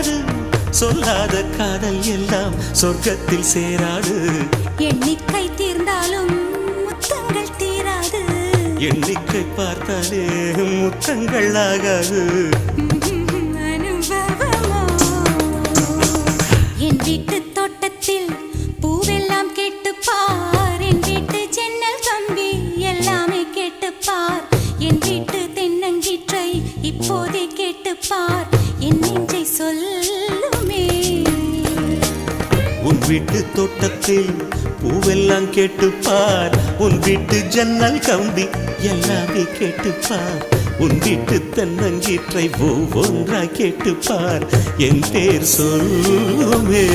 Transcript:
தீராது சொல்லாத காதல் எல்லாம் சொர்க்கத்தில் சேராது எண்ணிக்கை தீர்ந்தாலும் முத்தங்கள் தீராது எண்ணிக்கை பார்த்தாலே முத்தங்கள் ஆகாது அனுபவமோ என் வீட்டு தோட்டத்தில் பூவெல்லாம் கேட்டுப்பார் என் வீட்டு ஜன்னல் கம்பி எல்லாமே கேட்டுப்பார் என் வீட்டு தென்னங்கீற்றை இப்போதே கேட்டுப்பார் என் நெஞ்சை சொல்லுமே உன் வீட்டு தோட்டத்தில் பூவெல்லாம் கேட்டுப்பார் உன் வீட்டு ஜன்னல் கம்பி எல்லாமே கேட்டுப்பார் உன் வீட்டு தென்னங்கீற்றை ஒவ்வொன்றாய் கேட்டுப்பார் என் பேர் சொல்லுமே